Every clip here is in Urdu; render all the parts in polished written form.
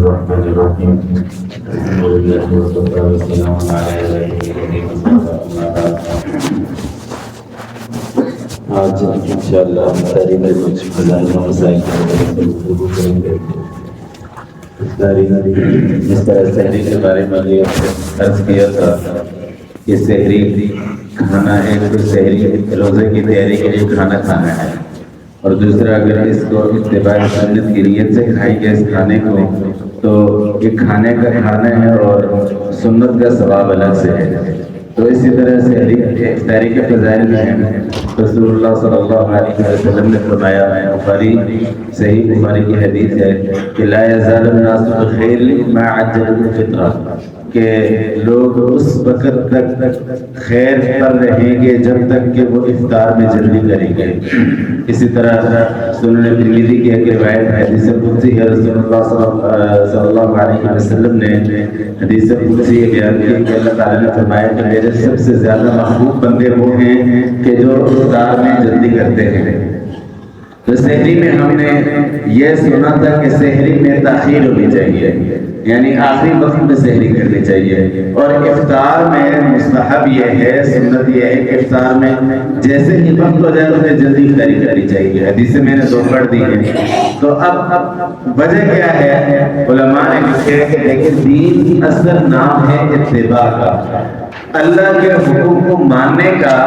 الرحمن الرحيم الحمد لله وكفى وسلام على عباده الذين اصطفى. آج انشاءاللہ افطاری میں کچھ فضائل و مسائل پر گفتگو کریں گے. افطاری جس طرح سحری کے بارے میں یہ عرض کیا تھا کہ سحری کھانا ہے تو سحری روزے کی تیاری کے لیے کھانا کھانا ہے، اور دوسرا اگر اس کو اتباع سنت کی نیت سے کھائیں گے اس کھانے کو تو یہ کھانے کا کھانا ہے اور سنت کا ثواب الگ سے ہے. تو اسی طرح سے افطاری کے فضائل میں ہیں. رسول اللہ صلی اللہ علیہ وسلم نے فرمایا ہے، صحیح بخاری کی حدیث ہے کہ لا یزال الناس بخیر ما عجلوا الفطرہ، کہ لوگ اس وقت تک خیر پر رہیں گے جب تک کہ وہ افطار میں جلدی کریں گے. اسی طرح سنن ترمذی کی ایک روایت ہے، حدیث قدسی ہے، رسول اللہ صلی اللہ علیہ وسلم نے حدیث قدسی بیان کی کہ اللہ تعالیٰ نے فرمایا کہ میرے سب سے زیادہ محبوب بندے وہ ہیں کہ جو افطار میں جلدی کرتے ہیں. تو سحری میں ہم نے یہ سنا تھا کہ سحری میں تاخیر ہونی چاہیے، یعنی آخری وقت میں سحری کرنی چاہیے. اور افطار میں مستحب یہ ہے، سنت یہ ہے کہ افطار میں جیسے ہی وقت ہو جائے اسے جلدی افطاری کرنی چاہیے. حدیثیں میں نے دو پڑھ دی ہیں. تو اب وجہ کیا ہے؟ علماء نے لکھا ہے کہ دیکھیں دین کی اصل نام ہے اتباع کا، اللہ کے حکم کو ماننے کا،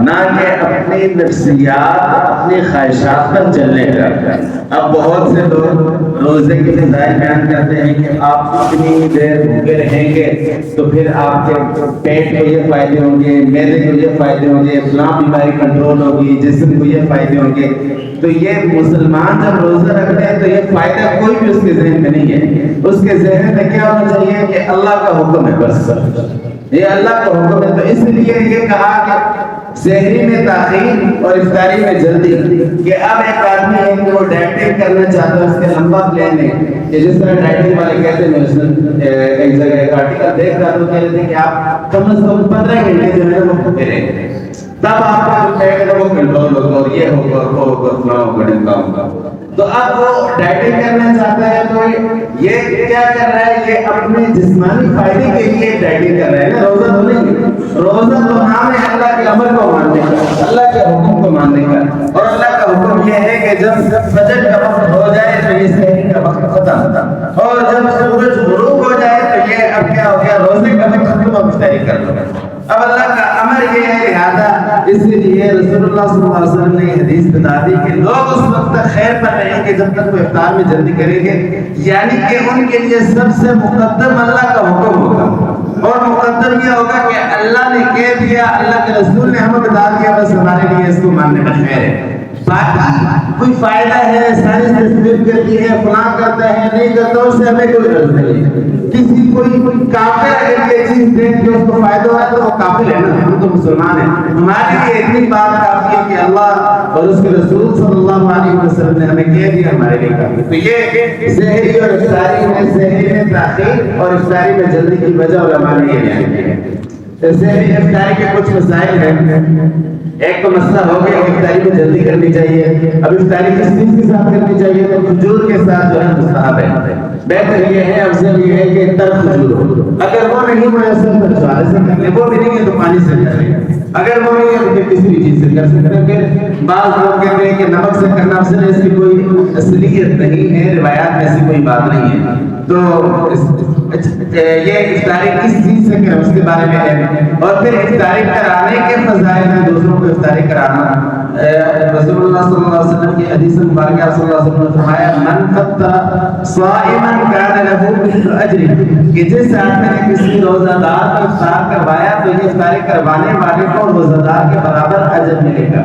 نہ کہ اپنی نفسیات اپنی خواہشات پر چلنے کا. اب بہت سے لوگ روزے کے فضائل بیان کرتے ہیں کہ آپ کتنی دیر بھوکے رہیں گے تو پھر آپ کے پیٹ کو یہ فائدے ہوں گے، معدے کو یہ فائدے ہوں گے، فلاں بیماری کنٹرول ہوگی، جسم کو یہ فائدے ہوں گے. تو یہ مسلمان جب روزہ رکھتے ہیں تو یہ فائدہ کوئی بھی اس کے ذہن میں نہیں ہے. اس کے ذہن میں کیا ہونا چاہیے کہ اللہ کا حکم ہے، بس یہ اللہ کا حکم ہے. تو اس لیے یہ کہا کہ سحری میں تاخیر اور افطاری میں جلدی. کہ اب ایک آدمی ہے کہ وہ ڈائٹنگ کرنا چاہتا ہے، اس کے لمبا پلان ہے کہ جس طرح ڈائٹنگ والے کہتے ہیں. میں ایک جگہ ایک آرٹیکل دیکھ رہا تو کہہ رہے تھے کہ آپ کم از کم 15 گھنٹے جو ہے وہ بھوکے رہیں، تب آپ کا جو ہے کہ وہ کنٹرول ہوگا اور یہ ہوگا وہ ہوگا فلاں ہوگا ڈھمکا ہوگا. تو اب وہ ڈائٹنگ کرنا چاہتا ہے تو یہ کیا کر رہا ہے؟ یہ اپنے جسمانی فائدے کے لیے ڈائٹنگ کر رہا ہے نا. روزہ تو نہیں، روزہ تو نام ہے اللہ کے امر کو ماننے کا، اللہ کے حکم کو ماننے کا. اور اللہ کا حکم یہ ہے کہ جب فجر کا وقت ہو جائے تو یہ سحری کا وقت ختم، اور جب سورج غروب ہو جائے تو یہ اب کیا ہو گیا؟ روزے کا وقت ختم، اب افطاری کر لو. اب اللہ کا امر یہ ہے، لہذا اس لیے رسول اللہ صلی اللہ علیہ وسلم نے حدیث بتا دی کہ لوگ اس وقت تک خیر پر رہیں گے جب تک وہ افطار میں جلدی کریں گے. یعنی کہ ان کے لیے سب سے مقدم اللہ کا حکم ہوگا، اور مقدم یہ ہوگا کہ اللہ نے کہہ دیا، اللہ کے رسول نے ہمیں بتا دیا، بس ہمارے لیے اس کو ماننے میں خیر ہے. باقی کوئی فائدہ ہے، سائنس تصدیق کرتی ہے، فلاں کرتا ہے، نہیں کرتا، اس سے ہمیں کوئی غرض نہیں. کسی کوئی کافر اگر یہ چیز دیکھ کے اس کو فائدہ ہوا تو وہ کافر ہے نا، ہم تو مسلمان ہیں. ہمارے لیے اتنی بات کافی ہے کہ اللہ اور اس کے رسول صلی اللہ علیہ وسلم نے ہمیں کہہ دیا، ہمارے لیے کافی. تو یہ سحری اور افطاری میں، سحری میں تاخیر اور افطاری میں جلدی کی وجہ علماء نے یہ بیان کی ہے. سحری افطاری کے کچھ مسائل ہیں. ایک تو مسئلہ ہو گیا کہ افطاری میں جلدی کرنی چاہیے. اب افطاری کس چیز کے ساتھ کرنی چاہیے؟ تو کھجور کے ساتھ جو ہے مستحب ہے. بہتر یہ ہے، افضل یہ ہے کہ تر کھجور ہو. اگر وہ نہیں میسر تو چارے سے کر لیں، وہ بھی نہیں ہے تو پانی سے کر لیں. اگر وہ نہیں ہے تو پھر کسی بھی چیز سے کر سکتے ہیں. پھر بعض لوگ کہتے ہیں کہ نمک سے کرنا افضل ہے، اس کی کوئی اصلیت نہیں ہے، روایات میں ایسی کوئی بات نہیں ہے. تو یہ افطاری کس چیز سے کریں اس کے بارے میں ہے. اور پھر افطاری کرانے کے فضائل میں دوسروں کو افطاری کرانا. رسول اللہ صلی اللہ علیہ وسلم کی حدیث مبارکہ صلی اللہ علیہ وسلم نے فرمایا من فطر صائما کان له مثل اجر، کہ جس آدمی نے کسی روزہ دار کو افطار کروایا تو یہ افطاری کروانے والے کو روزہ دار کے برابر اجر ملے گا.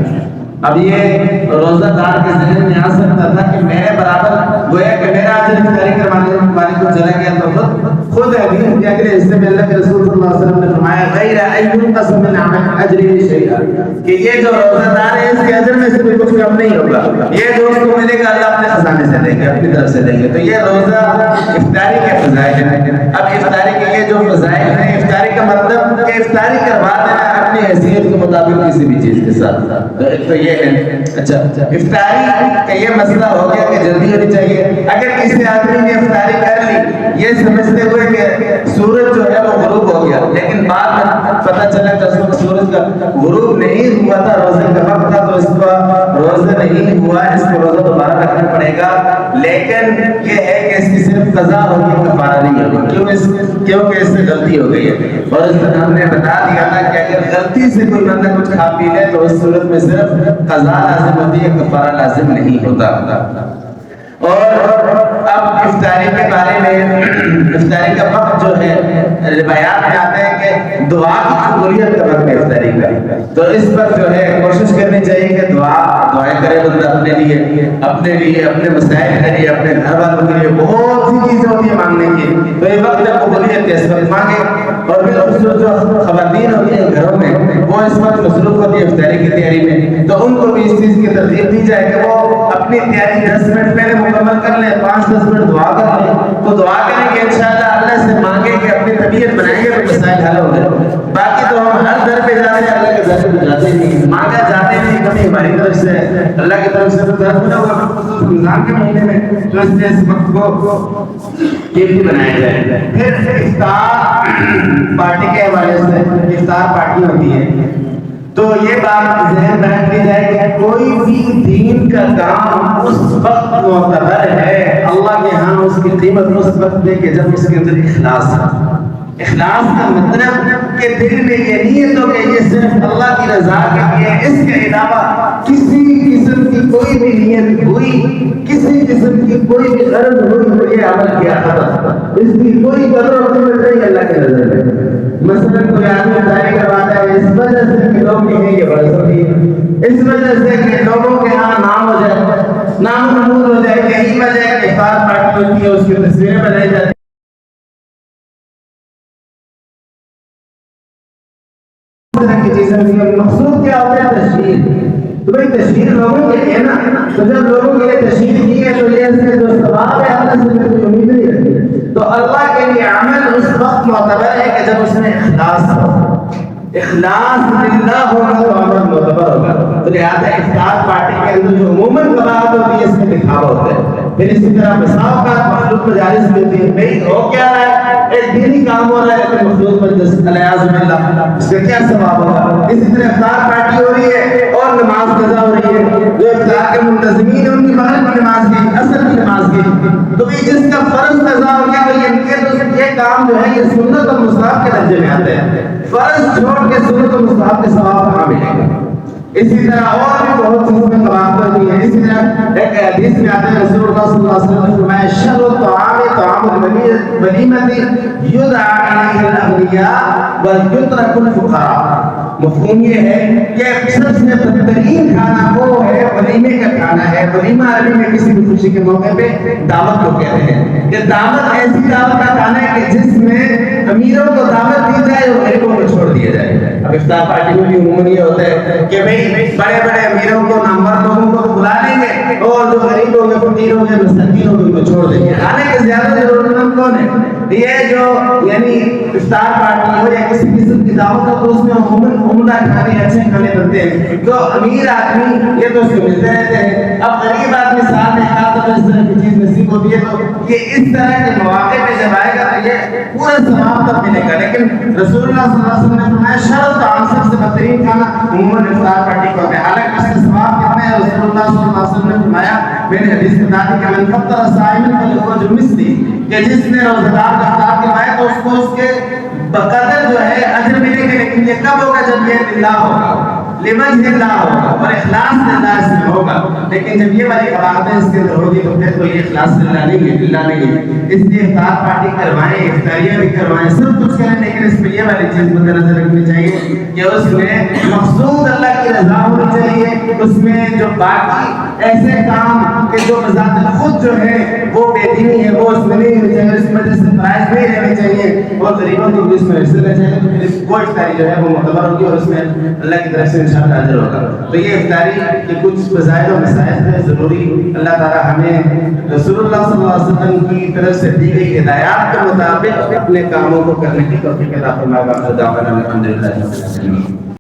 اب یہ روزہ دار کے ذہن میں آ سکتا تھا کہ میرے برابر گویا کہ میرا اجر افطاری کروانے والے کو چلا گیا. تو خود حدیث کے اگلے حصے میں اللہ کے رسول صلی اللہ علیہ وسلم نے فرمایا غیر ان قسم من عمل اجر شیئا، کہ یہ جو روزہ دار ہے اس کے اجر میں سے کچھ کم نہیں ہوگا. یہ جو اس کو ملے گا اللہ اپنے خزانے سے دیں گے، اپنی طرف سے دیں گے. تو یہ روزہ افطاری کے فضائل ہیں. اب افطاری کے یہ جو فضائل ہیں، افطاری کا مطلب کہ افطاری کروا دینا اپنی حیثیت کے مطابق کسی بھی چیز کے ساتھ. تو یہ ہے. اچھا افطاری کا یہ مسئلہ ہو گیا کہ جلدی ہونی چاہیے. اگر کسی آدمی نے افطاری کر لی یہ سمجھتے ہوئے کہ سورج جو ہے وہ غروب ہو گیا، لیکن بعد میں پتہ چلا کہ اس وقت سورج کا غروب نہیں ہوا تھا، روزے کا وقت تھا، تو اس کا روزہ نہیں ہوا، اس کو روزہ دوبارہ رکھنا پڑے گا، لیکن یہ ہے کہ اس کی صرف قضا ہوگی، کفارہ نہیں ہوگا، کیونکہ اس سے غلطی ہو گئی ہے۔ اور اس میں ہم نے بتا دیا تھا کہ اگر غلطی سے کوئی بندہ کچھ کھا پی لے تو اس صورت میں صرف قضا لازم ہوتی ہے، کفارہ لازم نہیں ہوتا۔ اور اب افطاری کے بارے میں، افطاری کا وقت جو ہے روایات میں آتے ہیں کہ دعا کی قبولیت کا وقت ہے افطاری کا، تو اس پر جو ہے کوشش کرنی چاہیے کہ دعائیں کرے بندہ اپنے لیے، اپنے مسائل کے لیے، اپنے گھر والوں کے لیے، بہت سی چیزیں ہوتی ہیں مانگنے کی، تو یہ وقت قبولیت کے اس وقت مانگے۔ اور پھر جو خواتین ہوتی ہیں گھروں میں وہ اس وقت مصروف ہوتی ہے افطاری کی تیاری میں، تو ان کو بھی اس چیز کی ترغیب دی جائے کہ وہ اپنی تیاری 10 منٹ پہلے مکمل کر لیں، 5-10 منٹ دعا کر لیں، تو دعا کریں گے انشاءاللہ اللہ سے مانگیں کہ اپنی طبیعت بنائیں گے تو مسائل حل ہو گئے۔ باقی تو ہم ہر در پہ جاتے ہیں، اللہ کے در پہ جاتے نہیں، مانگا جاتے نہیں، کبھی ہماری طرف سے اللہ کی طرف سے تو درد نہ ہوگا، خصوص رمضان کے مہینے میں، تو اس لیے اس وقت کو قیمتی بنایا جائے۔ پھر افطار پارٹی کے حوالے سے افطار پارٹی ہوتی ہے، تو یہ بات ذہن میں رکھ لی جائے کہ کوئی بھی دین کا کام اس وقت معتبر ہے اللہ کے ہاں اس کی قیمت اس وقت دے کہ جب اس کے اندر اخلاص ہے۔ اخلاص کا مطلب کہ دل میں یہ نیت ہو کہ یہ صرف اللہ کی رضا کے لیے، اس کے علاوہ کسی قسم کی کوئی بھی نیت ہوئی، کسی قسم کی کوئی بھی غرض ہوئی تو یہ عمل کیا تھا، اس کی کوئی قدر و قیمت نہیں اللہ کے نظر میں۔ مثلا کوئی آدمی ظاہر کرواتا ہے اس وجہ سے کہ لوگ کہیں یہ برس ہوتی ہے، اس وجہ سے کہ لوگوں کے ہاں نام ہو جائے، نام نمود ہو جائے، یہی وجہ ہے کہ افطار پارٹی ہوتی ہے، اس کی تصویریں بنائی جاتی ہیں، کی چیزیں ہوتی ہیں۔ مقصود کیا ہوتا ہے؟ تشہیر۔ تو بھائی تشہیر لوگوں کے لیے نا، تو جب لوگوں کے لیے تشہیر کی ہے تو یہ اس کے جو ثواب ہے اللہ سے کوئی امید نہیں رکھتی، تو اللہ کے لیے عمل اس وقت معتبر ہے کہ جب اس میں اخلاص ہو، اخلاص للہ ہوگا تو عمل معتبر ہوگا۔ تو لہٰذا افطار پارٹی کے اندر جو عموماً قواعد ہوتی ہے اس میں دکھاوا ہوتا ہے۔ پھر اسی طرح مساوات مخلوق مجالس میں ہوتی ہے، بھائی ہو کیا رہا ہے؟ ایک دینی کام ہو رہا ہے لیکن مخلوق مجلس الیاذ باللہ، اس کا کیا ثواب ہوگا؟ اسی طرح افطار پارٹی ہو رہی ہے اور نماز قضا ہو رہی ہے، جو افطار کے منتظمین ہیں ان کی مغرب کی نماز کی، عصر کی نماز کی، تو بھی جس کا فرض قضا ہو گیا یہ کام جو ہے یہ سنت اور مستحب کے درجے میں آتا ہے، فرض چھوڑ کے سنت اور مستحب کے ثواب کہاں ملے گا؟ اسی طرح اور بھی بہت سی چیزیں قواعد ہوتی ہیں۔ اسی طرح ایک حدیث میں آتا ہے رسول اللہ صلی اللہ علیہ وسلم نے فرمایا شر الطعام طعام الولیمۃ یدعى الیہ الاغنیاء ویترک الفقراء۔ مفہوم یہ ہے کہ سب سے بہترین کھانا وہ ہے ولیمے کا کھانا ہے۔ ولیمہ عربی میں کسی بھی خوشی کے موقع پہ دعوت کو کہتے ہیں۔ یہ دعوت ایسی دعوت کا کھانا ہے کہ جس میں امیروں کو دعوت دی جائے اور غریبوں کو چھوڑ دیا جائے۔ اب افطار پارٹی میں بھی عموماً یہ ہوتا ہے کہ بھئی بڑے بڑے امیروں کو نامور لوگوں کو بلا لیں گے اور جو غریب ہوں گے فقیر ہوں گے مسکین ہوں گے ان کو چھوڑ دیں گے۔ کھانے کے زیادہ ضرورت مند کون ہے؟ یہ جو یعنی افطار پارٹی ہو یا کسی قسم کی دعوت ہو تو اس میں عموماً عمدہ کھانے اچھے کھانے بنتے ہیں، جو امیر آدمی یہ تو اس کو ملتے رہتے ہیں، اب غریب آدمی ساتھ میں کھاتا تو اس طرح کی چیز نصیب ہوتی ہے، تو یہ اس طرح کے مواقع پہ جب آئے گا تو یہ پورا ثواب تب ملے گا۔ لیکن رسول اللہ صلی اللہ علیہ وسلم نے فرمایا شر طعام سب سے بہترین کھانا عموماً افطار پارٹی کو ہوتا ہے۔ حالانکہ اس کا ثواب کتنا ہے؟ رسول اللہ صلی اللہ علیہ وسلم نے فرمایا، میں نے حدیث بتا دی کہ من فطر صائما فليخرج مثلی، کہ جس نے روزہ دار کا افطار کروایا تو اس کو اس کے بقدر جو ہے اجر ملے گا، لیکن یہ کب ہوگا؟ جب یہ للہ ہوگا، لوجہ اللہ ہوگا اور اخلاص للہ اس میں ہوگا۔ لیکن جب یہ والی باتیں اس کے اندر ہوگی تو پھر تو یہ اخلاص للہ نہیں ہے، للہ نہیں ہے۔ اس لیے افطار پارٹی کروائیں، افطاریاں بھی کروائیں، سب کچھ کریں، لیکن اس میں یہ والی چیز مد نظر رکھنی چاہیے کہ اس میں مقصود اللہ کی رضا ہونی چاہیے، اس میں جو باقی ایسے کام کہ جو بذات خود جو ہے وہ بے دینی ہے وہ اس میں نہیں ہونی چاہیے، اس میں جیسے فرائض نہیں رہنے چاہیے اور غریبوں کو بھی اس میں حصہ لینا چاہیے، تو پھر وہ افطاری جو ہے وہ معتبر ہوگی اور اس میں اللہ کی طرف سے انشاءاللہ اجر ہوگا۔ تو یہ افطاری کے کچھ فضائل و مسائل ہیں ضروری، اللہ تعالی ہمیں رسول اللہ صلی اللہ علیہ وسلم کی طرف سے دی گئی ہدایات کے مطابق اپنے کاموں کو کرنے کی توفیق عطا فرمائے۔